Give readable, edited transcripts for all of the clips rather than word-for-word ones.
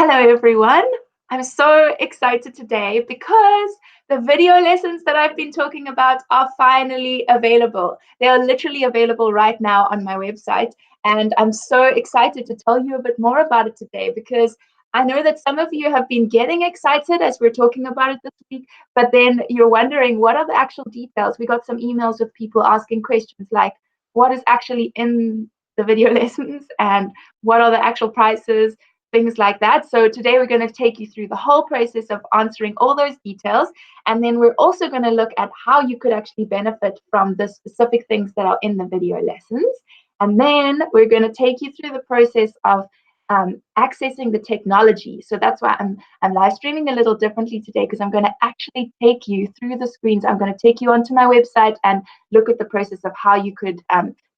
Hello, everyone. I'm so excited today because the video lessons that I've been talking about are finally available. They are literally available right now on my website. And I'm so excited to tell you a bit more about it today because I know that some of you have been getting excited as we're talking about it this week, but then you're wondering what are the actual details. We got some emails with people asking questions like, what is actually in the video lessons and what are the actual prices? Things like that. So today we're going to take you through the whole process of answering all those details. And then we're also going to look at how you could actually benefit from the specific things that are in the video lessons. And then we're going to take you through the process of accessing the technology. So that's why I'm live streaming a little differently today, because I'm going to actually take you through the screens. I'm going to take you onto my website and look at the process of how you could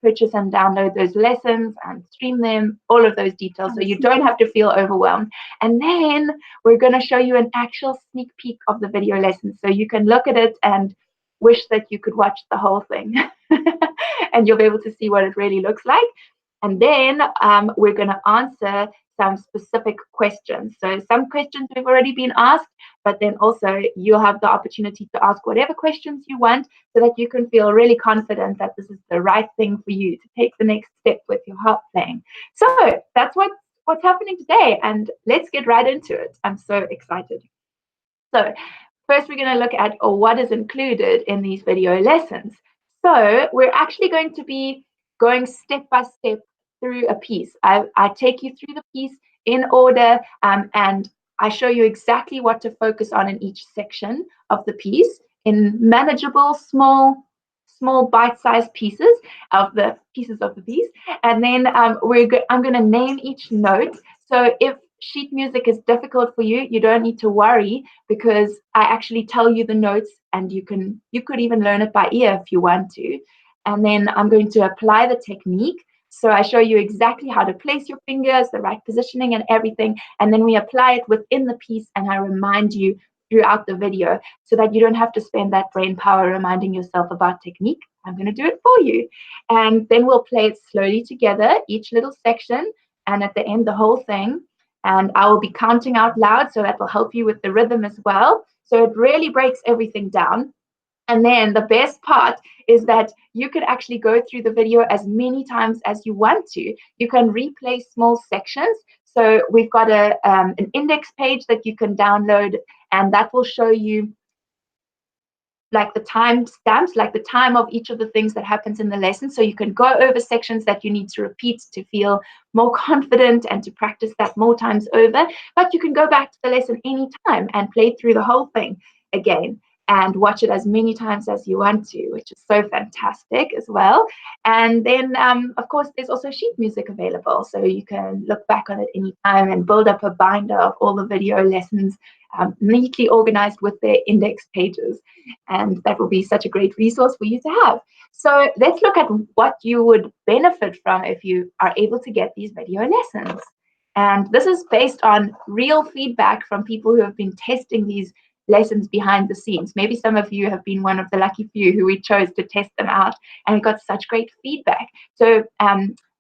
purchase and download those lessons and stream them, all of those details, so you don't have to feel overwhelmed. And then we're going to show you an actual sneak peek of the video lessons, so you can look at it and wish that you could watch the whole thing. And you'll be able to see what it really looks like. And then we're going to answer some specific questions. So some questions have already been asked, but then also you'll have the opportunity to ask whatever questions you want so that you can feel really confident that this is the right thing for you to take the next step with your harp playing. So that's what's happening today, and let's get right into it. I'm so excited. So first we're going to look at what is included in these video lessons. So we're actually going to be going step by step through a piece. I take you through the piece in order, and I show you exactly what to focus on in each section of the piece in manageable, small bite-sized pieces of the piece. And then I'm going to name each note. So if sheet music is difficult for you, you don't need to worry, because I actually tell you the notes, and you could even learn it by ear if you want to. And then I'm going to apply the technique. So I show you exactly how to place your fingers, the right positioning and everything. And then we apply it within the piece, and I remind you throughout the video so that you don't have to spend that brain power reminding yourself about technique. I'm going to do it for you. And then we'll play it slowly together, each little section, and at the end, the whole thing. And I will be counting out loud, so that will help you with the rhythm as well. So it really breaks everything down. And then the best part is that you could actually go through the video as many times as you want to. You can replay small sections. So we've got an index page that you can download, and that will show you like the time stamps, like the time of each of the things that happens in the lesson. So you can go over sections that you need to repeat to feel more confident and to practice that more times over. But you can go back to the lesson anytime and play through the whole thing again and watch it as many times as you want to, which is so fantastic as well. And then, of course, there's also sheet music available, so you can look back on it anytime and build up a binder of all the video lessons, neatly organized with their index pages. And that will be such a great resource for you to have. So let's look at what you would benefit from if you are able to get these video lessons. And this is based on real feedback from people who have been testing these lessons behind the scenes. Maybe some of you have been one of the lucky few who we chose to test them out and got such great feedback. So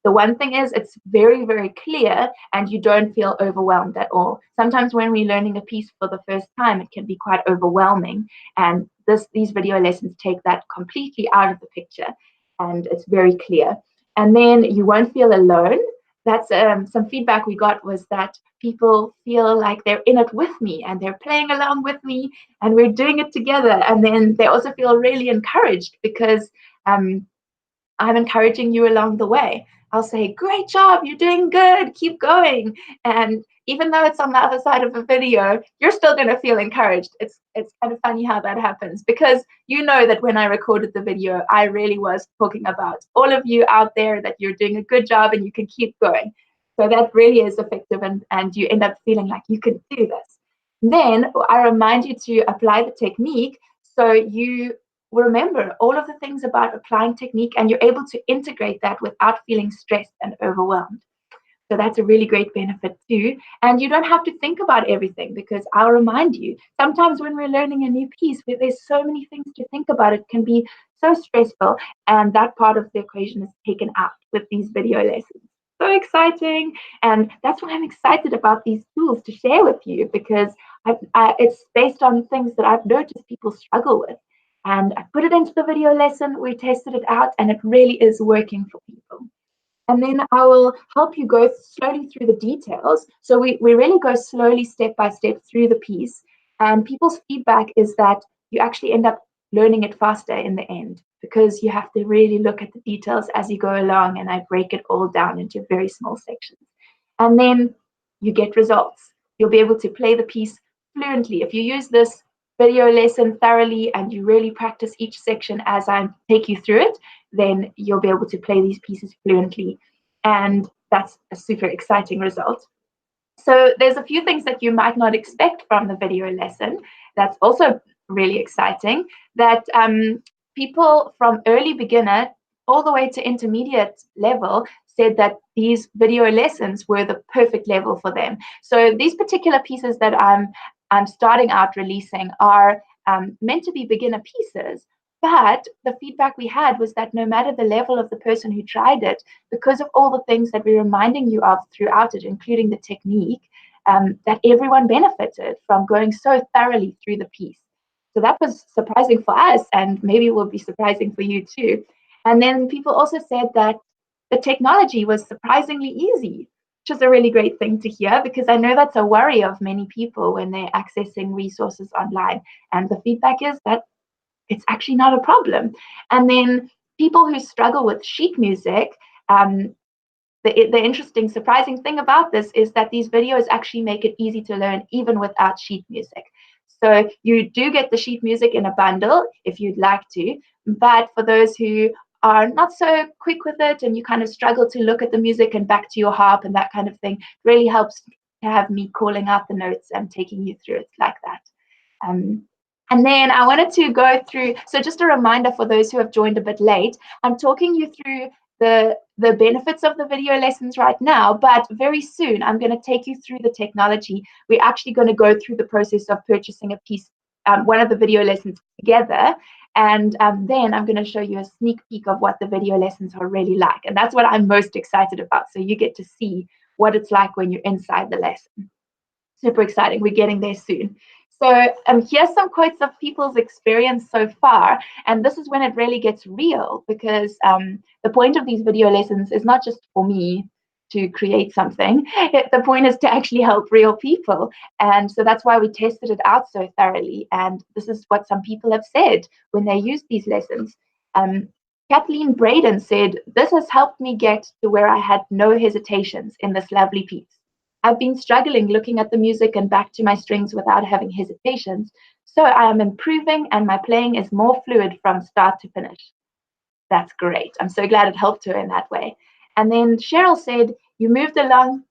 the one thing is, it's very, very clear, and you don't feel overwhelmed at all. Sometimes when we're learning a piece for the first time, it can be quite overwhelming, and these video lessons take that completely out of the picture, and it's very clear. And then you won't feel alone. That's some feedback we got, was that people feel like they're in it with me and they're playing along with me and we're doing it together. And then they also feel really encouraged, because I'm encouraging you along the way. I'll say, great job, you're doing good, keep going. And even though it's on the other side of the video, you're still going to feel encouraged. It's kind of funny how that happens, because you know that when I recorded the video, I really was talking about all of you out there, that you're doing a good job and you can keep going. So that really is effective, and you end up feeling like you can do this. Then I remind you to apply the technique, so you remember all of the things about applying technique, and you're able to integrate that without feeling stressed and overwhelmed. So that's a really great benefit too. And you don't have to think about everything, because I'll remind you, sometimes when we're learning a new piece, where there's so many things to think about, it can be so stressful, and that part of the equation is taken out with these video lessons. so exciting. And that's why I'm excited about these tools to share with you, because it's based on things that I've noticed people struggle with. And I put it into the video lesson, we tested it out, and it really is working for people. And then I will help you go slowly through the details. So we really go slowly, step by step through the piece. And people's feedback is that you actually end up learning it faster in the end, because you have to really look at the details as you go along, and I break it all down into very small sections. And then you get results. You'll be able to play the piece fluently. If you use this video lesson thoroughly and you really practice each section as I take you through it, then you'll be able to play these pieces fluently. And that's a super exciting result. So there's a few things that you might not expect from the video lesson. That's also really exciting, that people from early beginner all the way to intermediate level said that these video lessons were the perfect level for them. So these particular pieces that I'm starting out releasing are meant to be beginner pieces, but the feedback we had was that no matter the level of the person who tried it, because of all the things that we're reminding you of throughout it, including the technique, that everyone benefited from going so thoroughly through the piece. So that was surprising for us, and maybe will be surprising for you too. And then people also said that the technology was surprisingly easy, which is a really great thing to hear, because I know that's a worry of many people when they're accessing resources online. And the feedback is that it's actually not a problem. And then people who struggle with sheet music, the interesting, surprising thing about this is that these videos actually make it easy to learn even without sheet music. So you do get the sheet music in a bundle if you'd like to, but for those who are not so quick with it and you kind of struggle to look at the music and back to your harp and that kind of thing, really helps to have me calling out the notes and taking you through it like that. And then I wanted to go through, so just a reminder for those who have joined a bit late, I'm talking you through the benefits of the video lessons right now, but very soon I'm going to take you through the technology. We're actually going to go through the process of purchasing a piece, one of the video lessons together, and then I'm going to show you a sneak peek of what the video lessons are really like. And that's what I'm most excited about. So you get to see what it's like when you're inside the lesson. Super exciting. We're getting there soon. So here's some quotes of people's experience so far. And this is when it really gets real, because the point of these video lessons is not just for me to create something. The point is to actually help real people. And so that's why we tested it out so thoroughly. And this is what some people have said when they use these lessons. Kathleen Braden said, "This has helped me get to where I had no hesitations in this lovely piece. I've been struggling looking at the music and back to my strings without having hesitations. So I am improving and my playing is more fluid from start to finish." That's great. I'm so glad it helped her in that way. And then Cheryl said, "You moved along."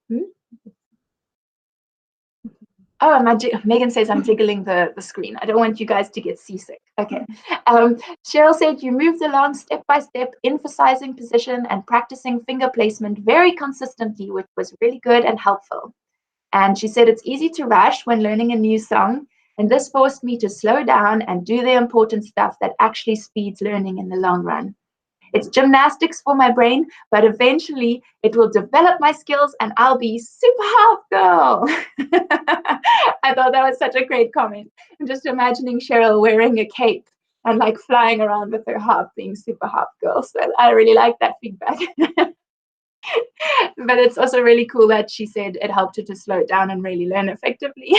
Oh, Megan says I'm jiggling the screen. I don't want you guys to get seasick. Okay. Cheryl said, "You moved along step by step, emphasizing position and practicing finger placement very consistently, which was really good and helpful." And she said, "It's easy to rush when learning a new song, and this forced me to slow down and do the important stuff that actually speeds learning in the long run. It's gymnastics for my brain, but eventually it will develop my skills and I'll be super harp girl." I thought that was such a great comment. I'm just imagining Cheryl wearing a cape and like flying around with her harp, being super harp girl. So I really like that feedback. But it's also really cool that she said it helped her to slow down and really learn effectively.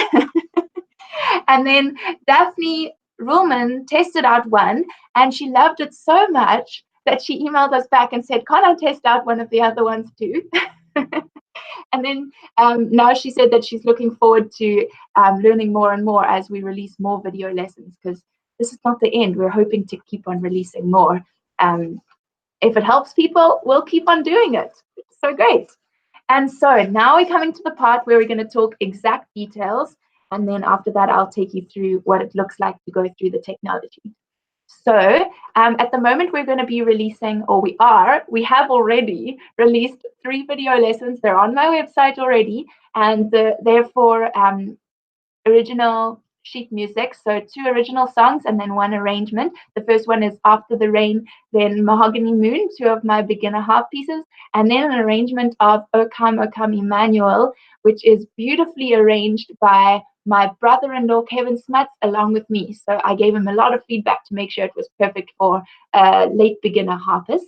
And then Daphne Ruhlman tested out one and she loved it so much that she emailed us back and said, "Can't I test out one of the other ones too?" And then now she said that she's looking forward to learning more and more as we release more video lessons, because this is not the end. We're hoping to keep on releasing more. If it helps people, we'll keep on doing it. So great. And so now we're coming to the part where we're going to talk exact details. And then after that, I'll take you through what it looks like to go through the technology. So at the moment, we're going to be releasing, or we have already released 3 video lessons. They're on my website already. And they're for original sheet music. So 2 original songs and then 1 arrangement. The first one is After the Rain, then Mahogany Moon, 2 of my beginner harp pieces, and then an arrangement of O Come Emmanuel, which is beautifully arranged by my brother-in-law, Kevin Smuts, along with me. So I gave him a lot of feedback to make sure it was perfect for a late beginner harpist.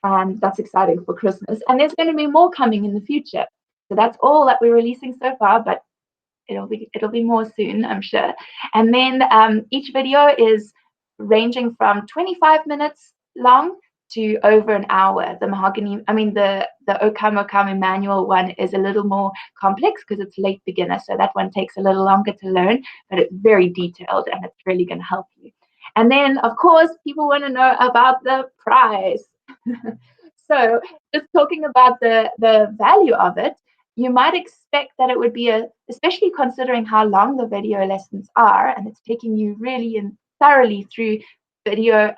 And that's exciting for Christmas. And there's going to be more coming in the future. So that's all that we're releasing so far, but it'll be more soon, I'm sure. And then each video is ranging from 25 minutes long to over an hour. The O Come Emmanuel one is a little more complex because it's late beginner, so that one takes a little longer to learn, but it's very detailed and it's really going to help you. And then, of course, people want to know about the price. So just talking about the value of it, you might expect that it would be especially considering how long the video lessons are, and it's taking you really and thoroughly through video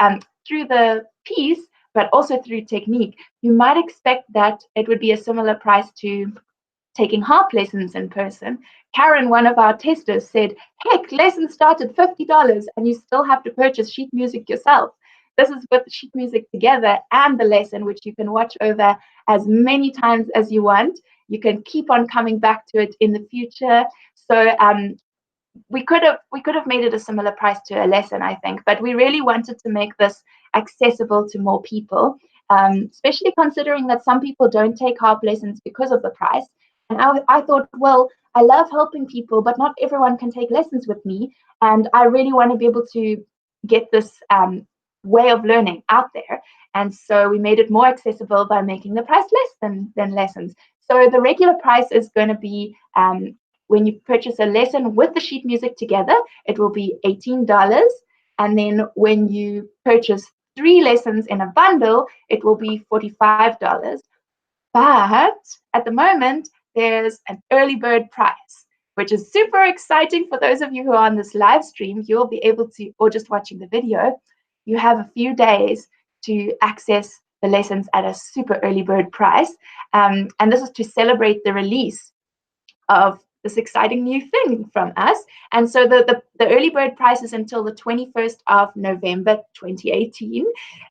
through the piece, but also through technique. You might expect that it would be a similar price to taking harp lessons in person. Karen, one of our testers, said, heck, lessons start at $50 and you still have to purchase sheet music yourself. This is with sheet music together and the lesson, which you can watch over as many times as you want. You can keep on coming back to it in the future. So we could have made it a similar price to a lesson, I think, but we really wanted to make this accessible to more people, especially considering that some people don't take harp lessons because of the price. And I thought, well, I love helping people, but not everyone can take lessons with me. And I really want to be able to get this way of learning out there. And so we made it more accessible by making the price less than lessons. So the regular price is going to be, when you purchase a lesson with the sheet music together, it will be $18. And then when you purchase 3 lessons in a bundle, it will be $45. But at the moment, there's an early bird price, which is super exciting for those of you who are on this live stream. You'll be able to, or just watching the video, you have a few days to access the lessons at a super early bird price. And this is to celebrate the release of this exciting new thing from us. And so the early bird price is until the 21st of November 2018.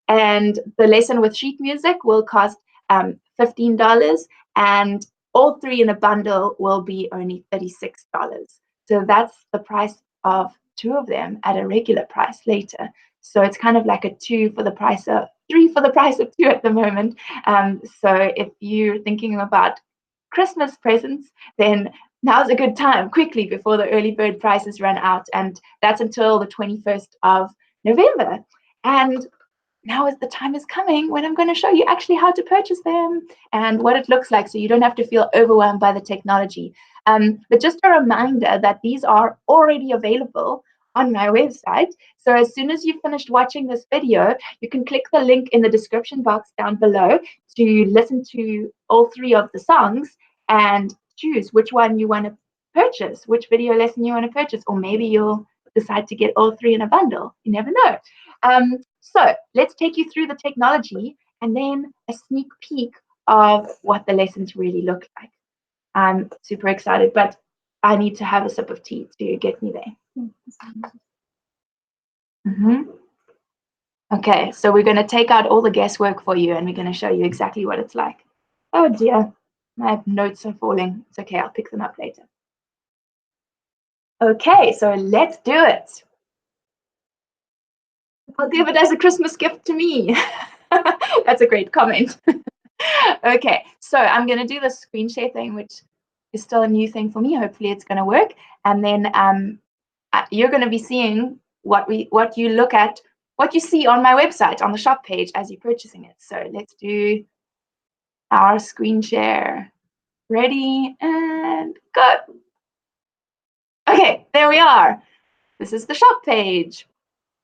And the lesson with sheet music will cost $15. And all 3 in a bundle will be only $36. So that's the price of 2 of them at a regular price later. So it's kind of like a 2 for the price of 3 for the price of 2 at the moment. So if you're thinking about Christmas presents, then now's a good time, quickly before the early bird prices run out. And that's until the 21st of November. And now the time is coming when I'm going to show you actually how to purchase them and what it looks like, so you don't have to feel overwhelmed by the technology. But just a reminder that these are already available on my website. So as soon as you've finished watching this video, you can click the link in the description box down below to listen to all 3 of the songs and choose which one you want to purchase, which video lesson you want to purchase, or maybe you'll decide to get all 3 in a bundle. You never know. So let's take you through the technology and then a sneak peek of what the lessons really look like. I'm super excited, but I need to have a sip of tea to get me there. Okay, so we're going to take out all the guesswork for you and we're going to show you exactly what it's like. Oh dear, my notes are falling. It's okay, I'll pick them up later. Okay, so let's do it. I'll give it as a Christmas gift to me. That's a great comment. Okay, so I'm going to do the screen share thing, which is still a new thing for me. Hopefully it's going to work. And then you're going to be seeing what you look at, what you see on my website, on the shop page as you're purchasing it. So let's do our screen share. Ready and go. Okay, there we are. This is the shop page.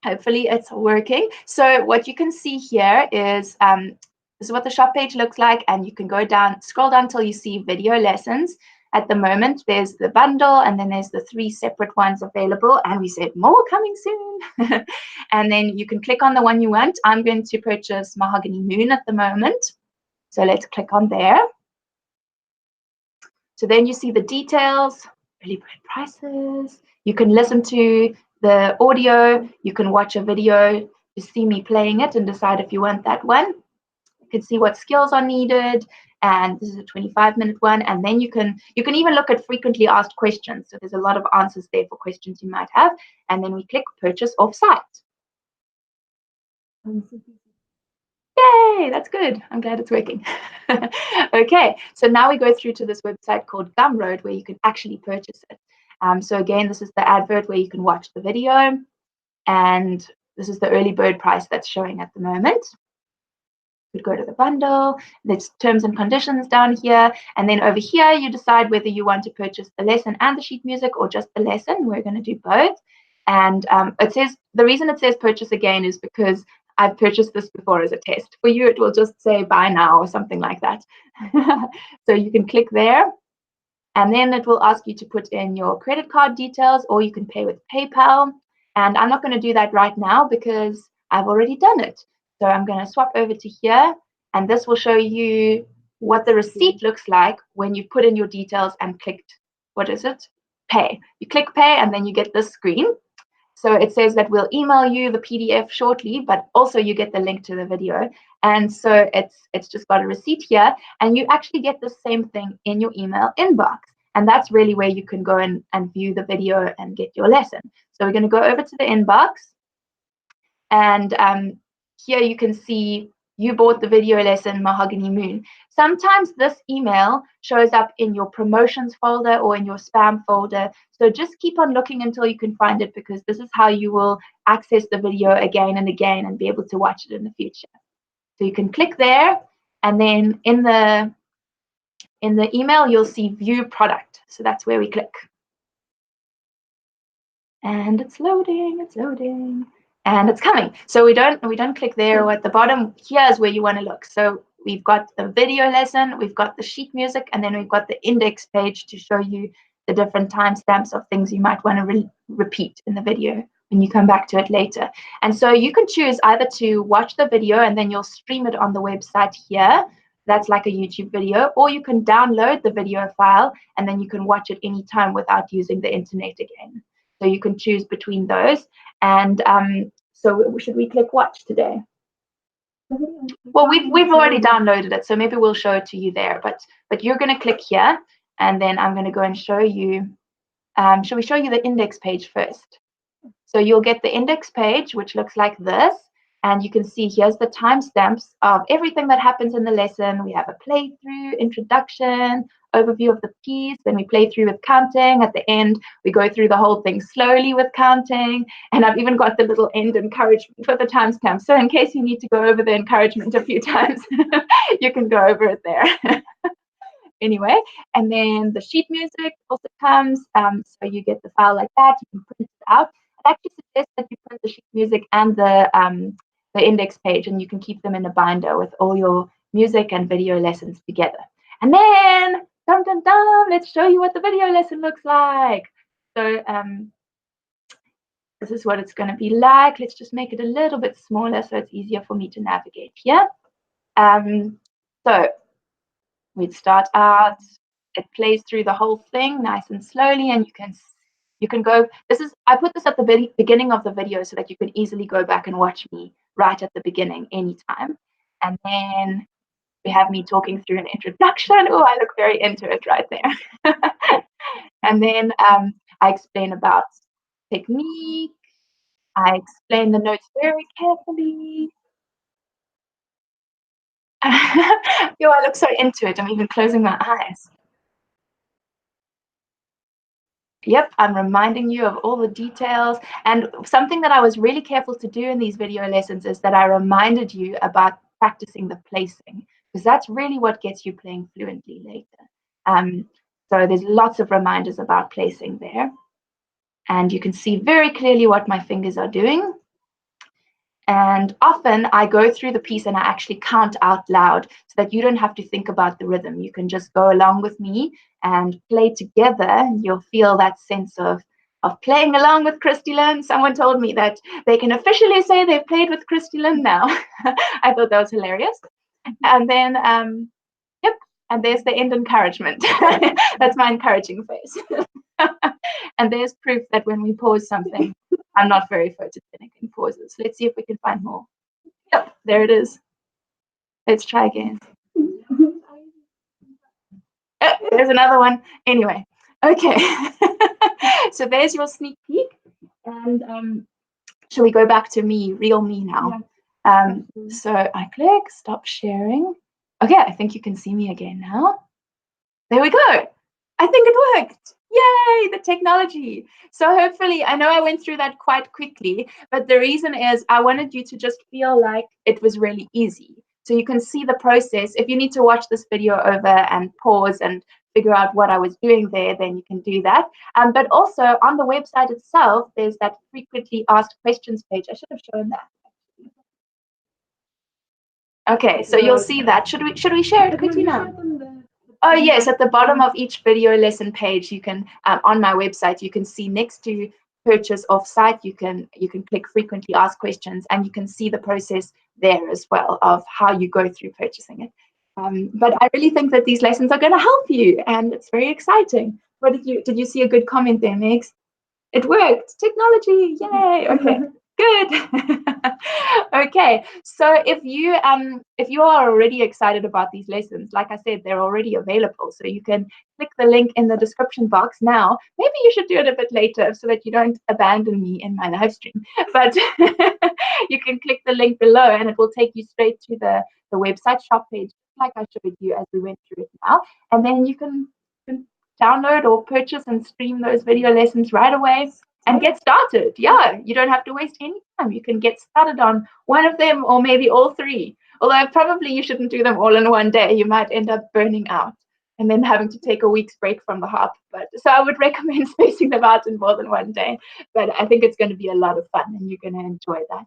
Hopefully it's working. So what you can see here is this is what the shop page looks like, and you can go down, scroll down till you see video lessons. At the moment, there's the bundle, and then there's the 3 separate ones available, and we said more coming soon. And then you can click on the one you want. I'm going to purchase Mahogany Moon at the moment. So let's click on there. So then you see the details. early bird prices. You can listen to the audio. You can watch a video to see me playing it and decide if you want that one. You can see what skills are needed, and this is a 25-minute one. And then you can even look at frequently asked questions. So there's a lot of answers there for questions you might have. And then we click purchase off-site. Yay, that's good. I'm glad it's working. Okay, so now we go through to this website called Gumroad where you can actually purchase it. So again, this is the advert where you can watch the video, and this is the early bird price that's showing at the moment. You could go to the bundle, there's terms and conditions down here, and then over here you decide whether you want to purchase the lesson and the sheet music or just the lesson. We're going to do both. And it says, the reason it says purchase again is because I've purchased this before as a test. For you, it will just say buy now or something like that. So you can click there, and then it will ask you to put in your credit card details, or you can pay with PayPal. And I'm not going to do that right now because I've already done it. So I'm going to swap over to here, and this will show you what the receipt looks like when you put in your details and clicked, what is it? Pay. You click pay, and then you get this screen. So it says that we'll email you the PDF shortly, but also you get the link to the video. And so it's just got a receipt here, and you actually get the same thing in your email inbox. And that's really where you can go and view the video and get your lesson. So we're going to go over to the inbox, and here you can see you bought the video lesson Mahogany Moon. Sometimes this email shows up in your promotions folder or in your spam folder. So just keep on looking until you can find it, because this is how you will access the video again and again and be able to watch it in the future. So you can click there, and then in the email you'll see view product. So that's where we click. And it's loading, and it's coming. So we don't click there, or at the bottom. Here's where you want to look. So we've got the video lesson, we've got the sheet music, and then we've got the index page to show you the different timestamps of things you might want to repeat in the video when you come back to it later. And so you can choose either to watch the video and then you'll stream it on the website here. That's like a YouTube video, or you can download the video file and then you can watch it anytime without using the internet again. So you can choose between those. And so should we click watch today? Well, we've already downloaded it, so maybe we'll show it to you there. But you're going to click here, and then I'm going to go and show you. Shall we show you the index page first? So you'll get the index page, which looks like this. And you can see here's the timestamps of everything that happens in the lesson. We have a playthrough, introduction, overview of the piece. Then we play through with counting. At the end, we go through the whole thing slowly with counting. And I've even got the little end encouragement for the timestamp. So in case you need to go over the encouragement a few times, you can go over it there. Anyway, and then the sheet music also comes. So you get the file like that. You can print it out. I actually suggest that you print the sheet music and the index page, and you can keep them in a binder with all your music and video lessons together. And then, dum dum dum, let's show you what the video lesson looks like. So this is what it's going to be like. Let's just make it a little bit smaller so it's easier for me to navigate here. So we'd start out, it plays through the whole thing nice and slowly, and you can go, I put this at the beginning of the video so that you can easily go back and watch me right at the beginning anytime. And then we have me talking through an introduction. Oh, I look very into it right there. And then I explain about technique. I explain the notes very carefully. Yo, I look so into it. I'm even closing my eyes. Yep, I'm reminding you of all the details. And something that I was really careful to do in these video lessons is that I reminded you about practicing the placing, because that's really what gets you playing fluently later. So there's lots of reminders about placing there. And you can see very clearly what my fingers are doing. And often I go through the piece and I actually count out loud so that you don't have to think about the rhythm. You can just go along with me and play together, and you'll feel that sense of playing along with Christy-Lyn. Someone told me that they can officially say they've played with Christy-Lyn now. I thought that was hilarious. And then, yep, and there's the end encouragement. That's my encouraging face. And there's proof that when we pause something, I'm not very photogenic in pauses. Let's see if we can find more. Yep, there it is. Let's try again. Oh, there's another one. Anyway, okay. So there's your sneak peek. And shall we go back to me, real me now? Yeah. So I click stop sharing. Okay, I think you can see me again now. There we go. I think it worked. Yay, the technology. So hopefully, I know I went through that quite quickly, but the reason is I wanted you to just feel like it was really easy. So you can see the process. If you need to watch this video over and pause and figure out what I was doing there, then you can do that. But also on the website itself, there's that frequently asked questions page. I should have shown that. Okay, so you'll see that. Should we share it quickly now? Oh yes, at the bottom of each video lesson page, you can on my website, you can see next to purchase offsite, you can click frequently asked questions, and you can see the process there as well of how you go through purchasing it. But I really think that these lessons are going to help you, and it's very exciting. What did you see a good comment there, Megs? It worked. Technology, yay! Okay. Good. Okay, so if you are already excited about these lessons, like I said, they're already available. So you can click the link in the description box now. Maybe you should do it a bit later so that you don't abandon me in my live stream. But you can click the link below and it will take you straight to the website shop page, like I showed you as we went through it now. And then you can download or purchase and stream those video lessons right away. And get started. Yeah, you don't have to waste any time. You can get started on one of them or maybe all three. Although probably you shouldn't do them all in one day. You might end up burning out and then having to take a week's break from the harp. But so I would recommend spacing them out in more than one day. But I think it's going to be a lot of fun and you're going to enjoy that.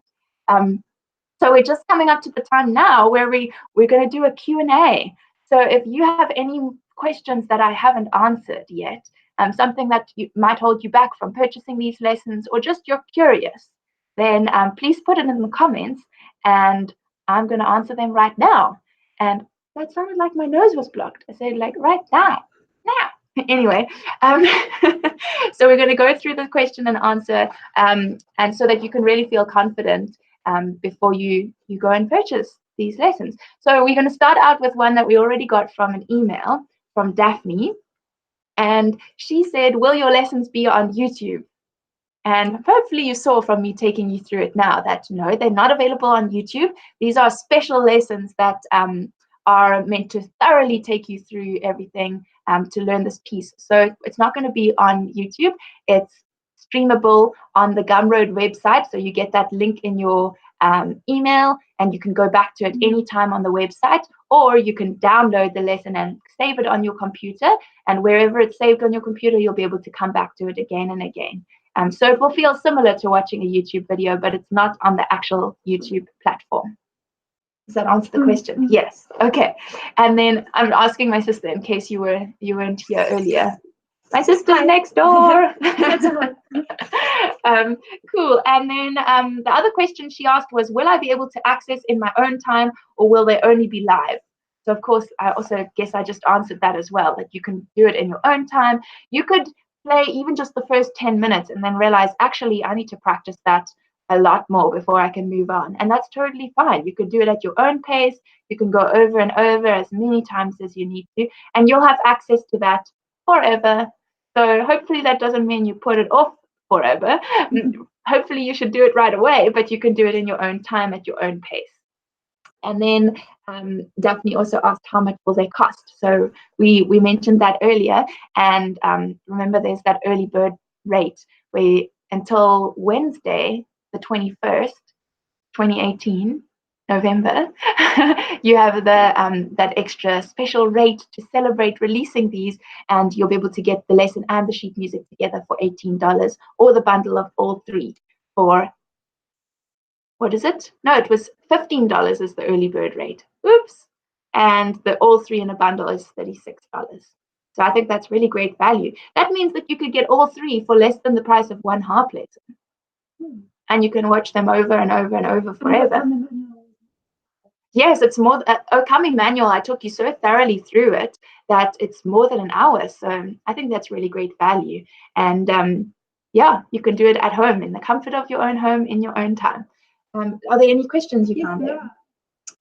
So we're just coming up to the time now where we're going to do a Q&A. So if you have any questions that I haven't answered yet, something that might hold you back from purchasing these lessons, or just you're curious, then please put it in the comments and I'm going to answer them right now. And that sounded like my nose was blocked. I said like right now. Anyway, so we're going to go through the question and answer, and so that you can really feel confident before you go and purchase these lessons. So we're going to start out with one that we already got from an email from Daphne. And she said, will your lessons be on YouTube? And hopefully you saw from me taking you through it now that no, they're not available on YouTube. These are special lessons that are meant to thoroughly take you through everything to learn this piece. So it's not going to be on YouTube. It's streamable on the Gumroad website. So you get that link in your email and you can go back to it anytime on the website, or you can download the lesson and save it on your computer, and wherever it's saved on your computer, you'll be able to come back to it again and again. So it will feel similar to watching a YouTube video, but it's not on the actual YouTube platform. Does that answer the question? Yes. Okay. And then I'm asking my sister in case you weren't here earlier. My sister's next door. Cool. And then the other question she asked was, will I be able to access in my own time, or will they only be live? So of course, I also guess I just answered that as well, that you can do it in your own time. You could play even just the first 10 minutes and then realize, actually, I need to practice that a lot more before I can move on. And that's totally fine. You could do it at your own pace. You can go over and over as many times as you need to, and you'll have access to that forever. So hopefully that doesn't mean you put it off forever. Hopefully you should do it right away, but you can do it in your own time at your own pace. And then Daphne also asked how much will they cost. So we mentioned that earlier. And remember, there's that early bird rate where until Wednesday, the 21st, 2018, November, you have the that extra special rate to celebrate releasing these, and you'll be able to get the lesson and the sheet music together for $18, or the bundle of all three for, what is it? No, it was $15 is the early bird rate. Oops. And the all three in a bundle is $36. So I think that's really great value. That means that you could get all three for less than the price of one harp lesson. And you can watch them over and over and over forever. Yes, it's more. Okami manual, I took you so thoroughly through it that it's more than an hour. So I think that's really great value. And yeah, you can do it at home in the comfort of your own home in your own time. Are there any questions you found there?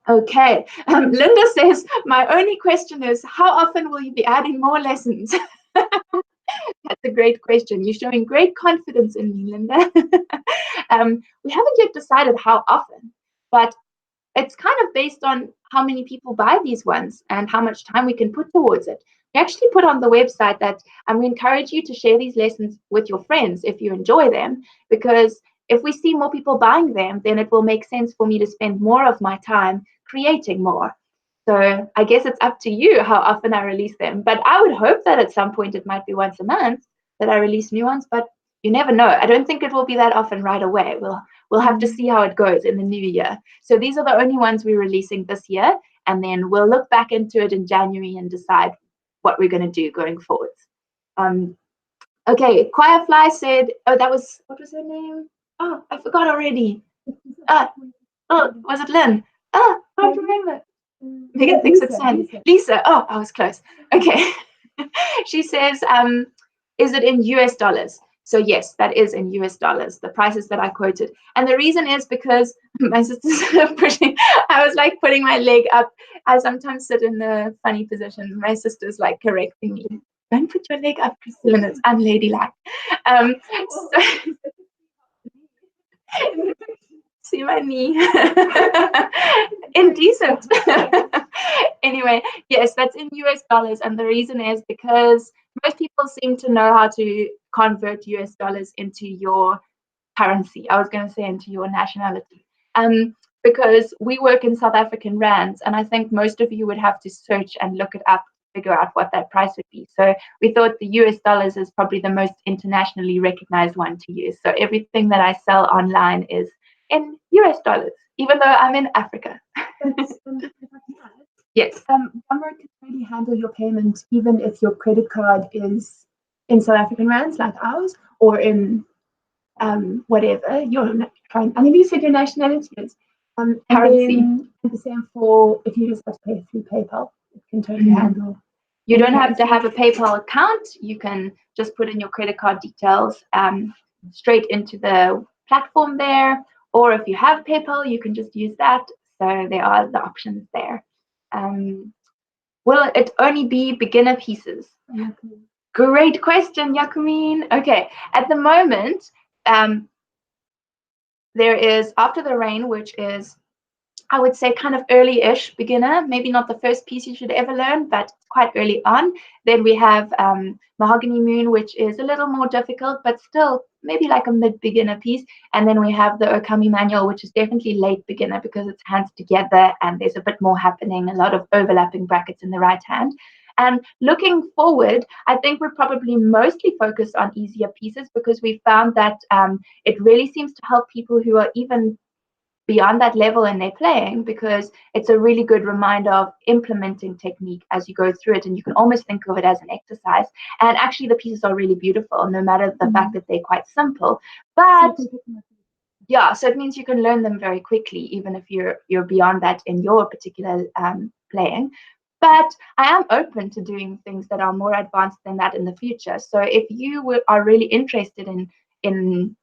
Okay. Linda says, my only question is, how often will you be adding more lessons? That's a great question. You're showing great confidence in me, Linda. We haven't yet decided how often, but it's kind of based on how many people buy these ones and how much time we can put towards it. We actually put on the website that we encourage you to share these lessons with your friends if you enjoy them, because if we see more people buying them, then it will make sense for me to spend more of my time creating more. So I guess it's up to you how often I release them. But I would hope that at some point it might be once a month that I release new ones, but you never know. I don't think it will be that often right away. We'll have to see how it goes in the new year. So these are the only ones we're releasing this year, and then we'll look back into it in January and decide what we're going to do going forward. Okay, Choirfly said, oh, that was, what was her name? Oh, I forgot already. Oh, was it Lynn? Oh, I don't remember. Megan thinks it's Sandy. Lisa. Oh, I was close. Okay. She says, is it in US dollars? So yes, that is in US dollars, the prices that I quoted. And the reason is because my sister's pushing, I was like putting my leg up. I sometimes sit in a funny position. My sister's like correcting me. Don't put your leg up, Christy-Lyn, it's unladylike. So, see my knee. Indecent. Anyway, yes, that's in US dollars. And the reason is because most people seem to know how to convert US dollars into your currency. I was going to say into your nationality. Because we work in South African rands, and I think most of you would have to search and look it up, figure out what that price would be. So we thought the US dollars is probably the most internationally recognized one to use. So everything that I sell online is in US dollars, even though I'm in Africa. Yes. OneWork can really handle your payment even if your credit card is in South African rands like ours, or in whatever your current, I think you said your nationality is. Currency. And the same for if you just have to pay through PayPal, it can totally handle. You don't have to have a PayPal account. You can just put in your credit card details straight into the platform there. Or if you have PayPal, you can just use that. So there are the options there. Will it only be beginner pieces? Great question, Yakumin. Okay, at the moment, there is After the Rain, which is, I would say, kind of early-ish beginner, maybe not the first piece you should ever learn, but quite early on. Then we have Mahogany Moon, which is a little more difficult, but still maybe like a mid-beginner piece. And then we have the Okami Manual, which is definitely late beginner because it's hands together and there's a bit more happening, a lot of overlapping brackets in the right hand. And looking forward, I think we're probably mostly focused on easier pieces because we found that it really seems to help people who are even beyond that level in their playing, because it's a really good reminder of implementing technique as you go through it, and you can almost think of it as an exercise. And actually the pieces are really beautiful, no matter the fact that they're quite simple. But yeah, so it means you can learn them very quickly, even if you're beyond that in your particular playing. But I am open to doing things that are more advanced than that in the future. So if you are really interested in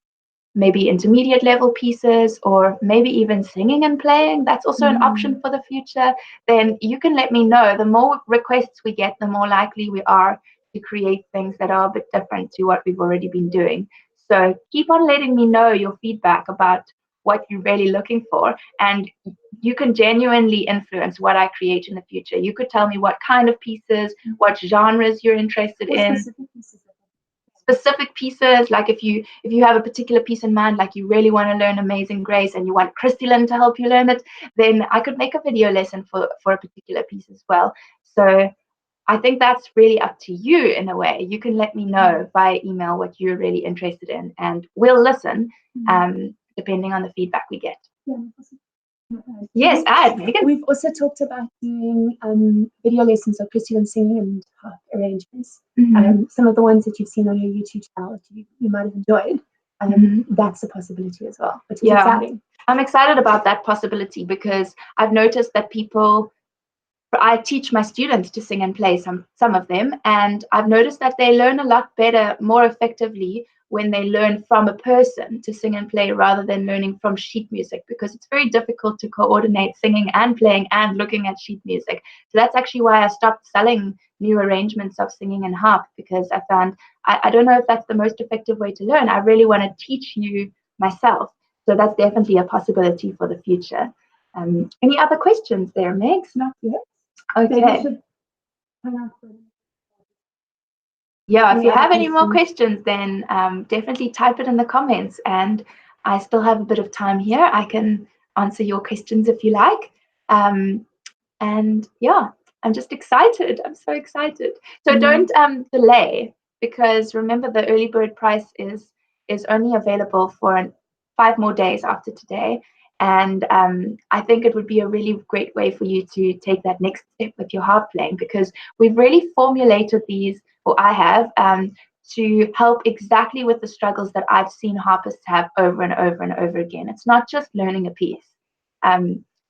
maybe intermediate level pieces, or maybe even singing and playing, that's also an option for the future, then you can let me know. The more requests we get, the more likely we are to create things that are a bit different to what we've already been doing. So keep on letting me know your feedback about what you're really looking for, and you can genuinely influence what I create in the future. You could tell me what kind of pieces, what genres you're interested in. Specific pieces, like if you have a particular piece in mind, like you really want to learn Amazing Grace and you want Christy-Lyn to help you learn it, then I could make a video lesson for a particular piece as well. So I think that's really up to you in a way. You can let me know via email what you're really interested in, and we'll listen depending on the feedback we get. Yes, Megan. We've also talked about doing video lessons of Christy-Lyn singing and harp arrangements. Some of the ones that you've seen on your YouTube channel that you might have enjoyed. That's a possibility as well, which is exciting. I'm excited about that possibility because I've noticed that I teach my students to sing and play, some of them, and I've noticed that they learn a lot better, more effectively when they learn from a person to sing and play rather than learning from sheet music, because it's very difficult to coordinate singing and playing and looking at sheet music. So that's actually why I stopped selling new arrangements of singing and harp, because I found I don't know if that's the most effective way to learn. I really want to teach you myself. So that's definitely a possibility for the future. Any other questions there, Megs? Not yet. Okay. Yeah, if you have any more questions, then definitely type it in the comments, and I still have a bit of time here. I can answer your questions if you like. And yeah, I'm just excited. I'm so excited. So don't delay, because remember the early bird price is only available for 5 more days after today. And I think it would be a really great way for you to take that next step with your harp playing, because we've really formulated these, or I have, to help exactly with the struggles that I've seen harpists have over and over and over again. It's not just learning a piece.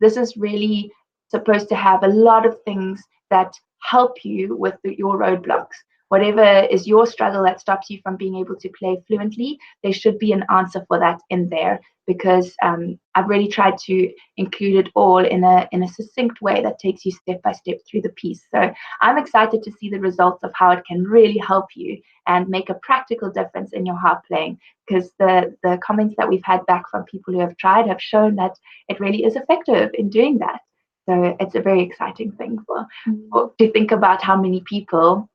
This is really supposed to have a lot of things that help you with your roadblocks. Whatever is your struggle that stops you from being able to play fluently, there should be an answer for that in there, because I've really tried to include it all in a succinct way that takes you step by step through the piece. So I'm excited to see the results of how it can really help you and make a practical difference in your harp playing, because the comments that we've had back from people who have tried have shown that it really is effective in doing that. So it's a very exciting thing to think about how many people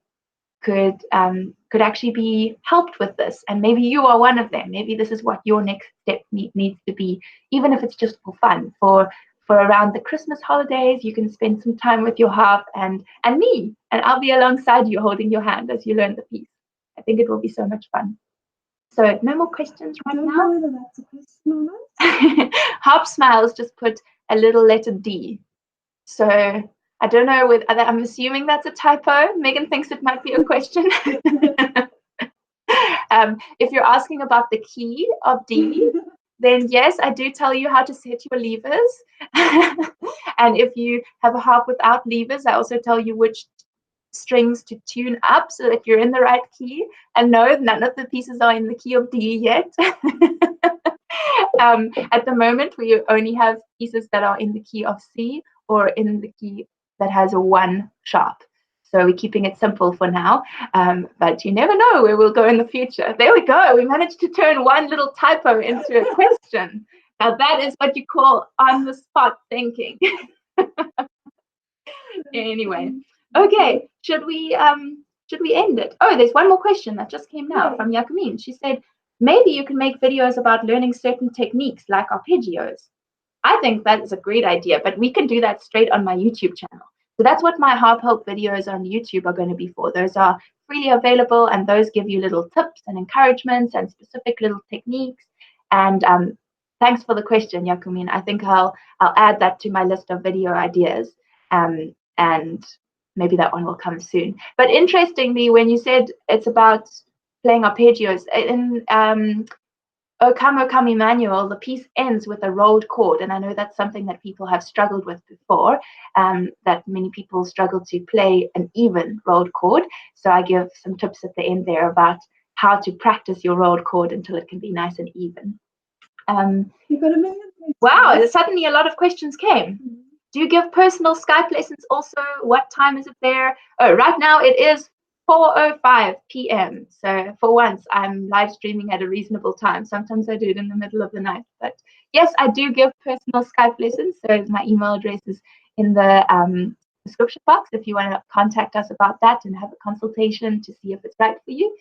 could actually be helped with this, and maybe you are one of them. Maybe this is what your next step needs to be, even if it's just for fun. For around the Christmas holidays, you can spend some time with your harp and me, and I'll be alongside you holding your hand as you learn the piece. I think it will be so much fun. So no more questions right now. I don't know whether that's a question or not. Harp Smiles just put a little letter D. So I don't know whether, I'm assuming that's a typo. Megan thinks it might be a question. If you're asking about the key of D, then yes, I do tell you how to set your levers. And if you have a harp without levers, I also tell you which strings to tune up so that you're in the right key. And no, none of the pieces are in the key of D yet. At the moment, we only have pieces that are in the key of C or in the key that has a 1 sharp. So we're keeping it simple for now, but you never know where we'll go in the future. There we go. We managed to turn one little typo into a question. Now that is what you call on the spot thinking. Anyway, okay. Should we end it? Oh, there's one more question that just came now from Yakumin. She said, maybe you can make videos about learning certain techniques like arpeggios. I think that is a great idea, but we can do that straight on my YouTube channel. So that's what my Harp Help videos on YouTube are going to be for. Those are freely available, and those give you little tips and encouragements and specific little techniques. And thanks for the question, Yakumin. I think I'll add that to my list of video ideas, and maybe that one will come soon. But interestingly, when you said it's about playing arpeggios, in O Come, O Come Emmanuel, the piece ends with a rolled chord, and I know that's something that people have struggled with before, that many people struggle to play an even rolled chord. So I give some tips at the end there about how to practice your rolled chord until it can be nice and even. You've got a million questions. Wow, suddenly a lot of questions came. Do you give personal Skype lessons also? What time is it there? Oh, right now it is 4:05 p.m. So for once, I'm live streaming at a reasonable time. Sometimes I do it in the middle of the night. But yes, I do give personal Skype lessons. So my email address is in the description box if you want to contact us about that and have a consultation to see if it's right for you.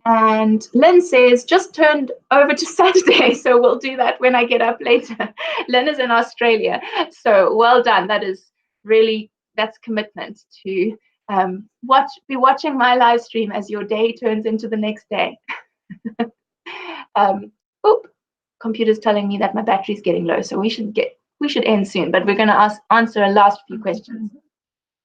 And Lynn says, just turned over to Saturday, so we'll do that when I get up later. Lynn is in Australia, so well done. That is really, that's commitment to be watching my live stream as your day turns into the next day. Computer's telling me that my battery's getting low, so we should end soon, but we're going to answer a last few questions.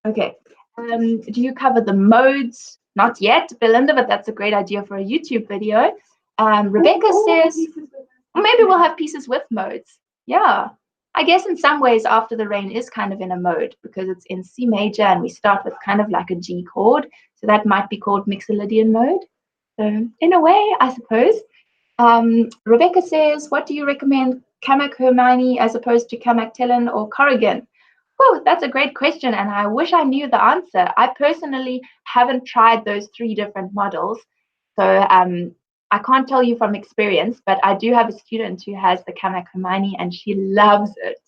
Okay. Do you cover the modes? Not yet, Belinda, but that's a great idea for a YouTube video. Rebecca says, maybe we'll have pieces with modes. Yeah. I guess in some ways After the Rain is kind of in a mode because it's in C major and we start with kind of like a G chord. So that might be called Mixolydian mode. So in a way, I suppose. Rebecca says, what do you recommend, Kamak Hermione as opposed to Kamak Tellen or Corrigan? Oh, that's a great question, and I wish I knew the answer. I personally haven't tried those 3 different models, so I can't tell you from experience, but I do have a student who has the Kamak Hermione, and she loves it.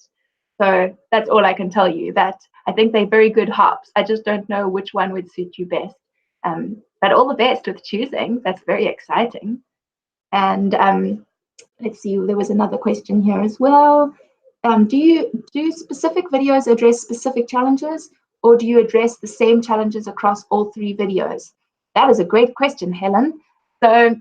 So that's all I can tell you, that I think they're very good harps. I just don't know which one would suit you best. But all the best with choosing. That's very exciting. And let's see, there was another question here as well. Do specific videos address specific challenges, or do you address the same challenges across all 3 videos? That is a great question, Helen. So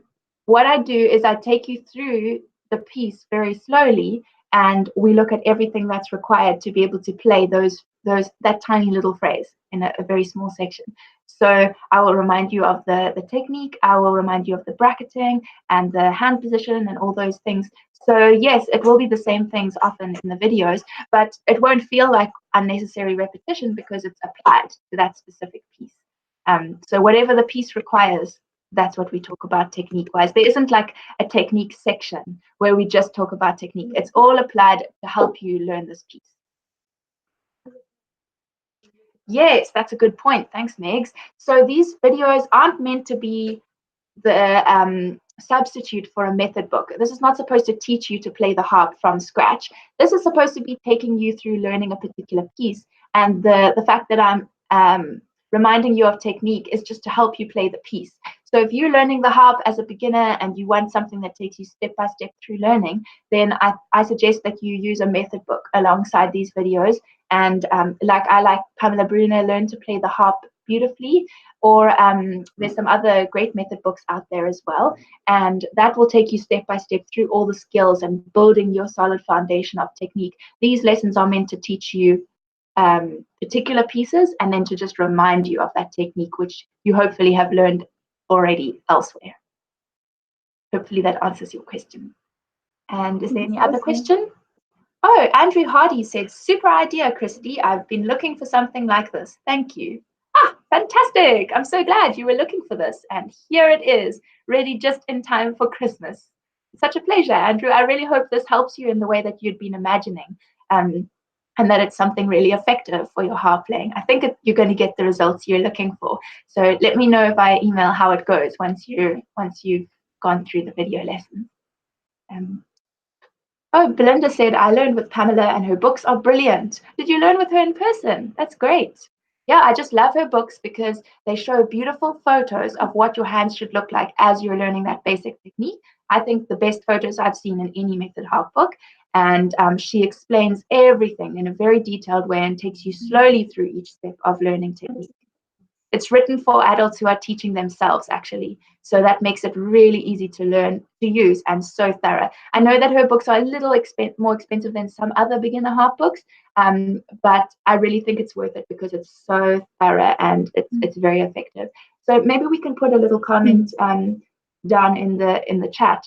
what I do is I take you through the piece very slowly, and we look at everything that's required to be able to play that tiny little phrase in a very small section. So I will remind you of the technique, I will remind you of the bracketing and the hand position and all those things. So yes, it will be the same things often in the videos, but it won't feel like unnecessary repetition because it's applied to that specific piece. So whatever the piece requires, that's what we talk about technique-wise. There isn't like a technique section where we just talk about technique. It's all applied to help you learn this piece. Yes, that's a good point. Thanks, Megs. So these videos aren't meant to be the substitute for a method book. This is not supposed to teach you to play the harp from scratch. This is supposed to be taking you through learning a particular piece. And the fact that I'm reminding you of technique is just to help you play the piece. So if you're learning the harp as a beginner and you want something that takes you step by step through learning, then I suggest that you use a method book alongside these videos. And I like Pamela Bruner, Learn to Play the Harp Beautifully, or there's some other great method books out there as well. And that will take you step by step through all the skills and building your solid foundation of technique. These lessons are meant to teach you particular pieces and then to just remind you of that technique, which you hopefully have learned already elsewhere. Hopefully that answers your question. And is there any other question? Oh, Andrew Hardy said, super idea, Christy. I've been looking for something like this. Thank you. Ah, fantastic. I'm so glad you were looking for this. And here it is, ready just in time for Christmas. Such a pleasure, Andrew. I really hope this helps you in the way that you'd been imagining, and that it's something really effective for your harp playing. I think you're going to get the results you're looking for. So let me know via email how it goes once you've gone through the video lesson. Oh, Belinda said, I learned with Pamela and her books are brilliant. Did you learn with her in person? That's great. Yeah, I just love her books because they show beautiful photos of what your hands should look like as you're learning that basic technique. I think the best photos I've seen in any method harp book. And she explains everything in a very detailed way and takes you slowly through each step of learning technique. It's written for adults who are teaching themselves, actually. So that makes it really easy to learn, to use, and so thorough. I know that her books are a little more expensive than some other beginner harp books, but I really think it's worth it because it's so thorough and it's very effective. So maybe we can put a little comment down in the chat.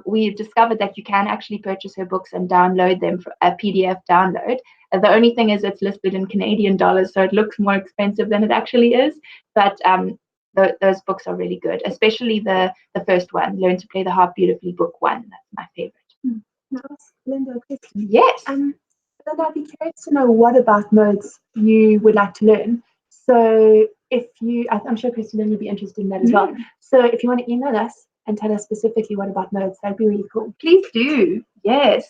We've discovered that you can actually purchase her books and download them for a PDF download. The only thing is it's listed in Canadian dollars, so it looks more expensive than it actually is. But those books are really good, especially the first one, Learn to Play the Harp Beautifully, book 1. That's my favorite. Nice. Linda, question. Yes. Linda, I'd be curious to know what about modes you would like to learn. So if you, I'm sure Christy-Lyn would be interested in that as well. So if you want to email us and tell us specifically what about modes, that'd be really cool. Please do. Yes.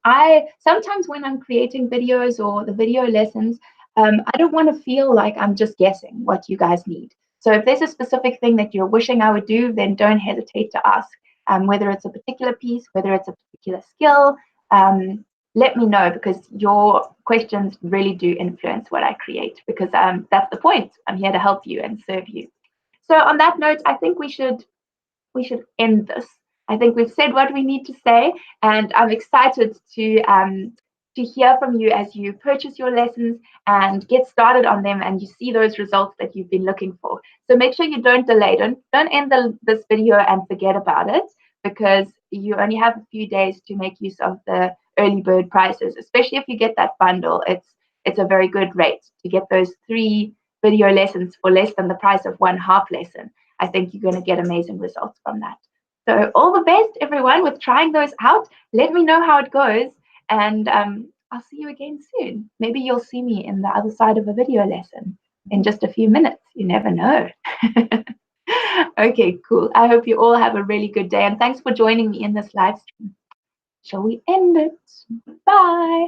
I sometimes when I'm creating videos or the video lessons, I don't want to feel like I'm just guessing what you guys need. So if there's a specific thing that you're wishing I would do, then don't hesitate to ask. Whether it's a particular piece, whether it's a particular skill, let me know, because your questions really do influence what I create, because that's the point. I'm here to help you and serve you. So on that note, I think we should end this. I think we've said what we need to say, and I'm excited to hear from you as you purchase your lessons and get started on them and you see those results that you've been looking for. So make sure you don't delay. Don't end this video and forget about it, because you only have a few days to make use of the early bird prices, especially if you get that bundle. It's a very good rate to get those 3 video lessons for less than the price of 1 harp lesson. I think you're going to get amazing results from that. So all the best, everyone, with trying those out. Let me know how it goes, and I'll see you again soon. Maybe you'll see me in the other side of a video lesson in just a few minutes. You never know. Okay, cool. I hope you all have a really good day, and thanks for joining me in this live stream. Shall we end it? Bye.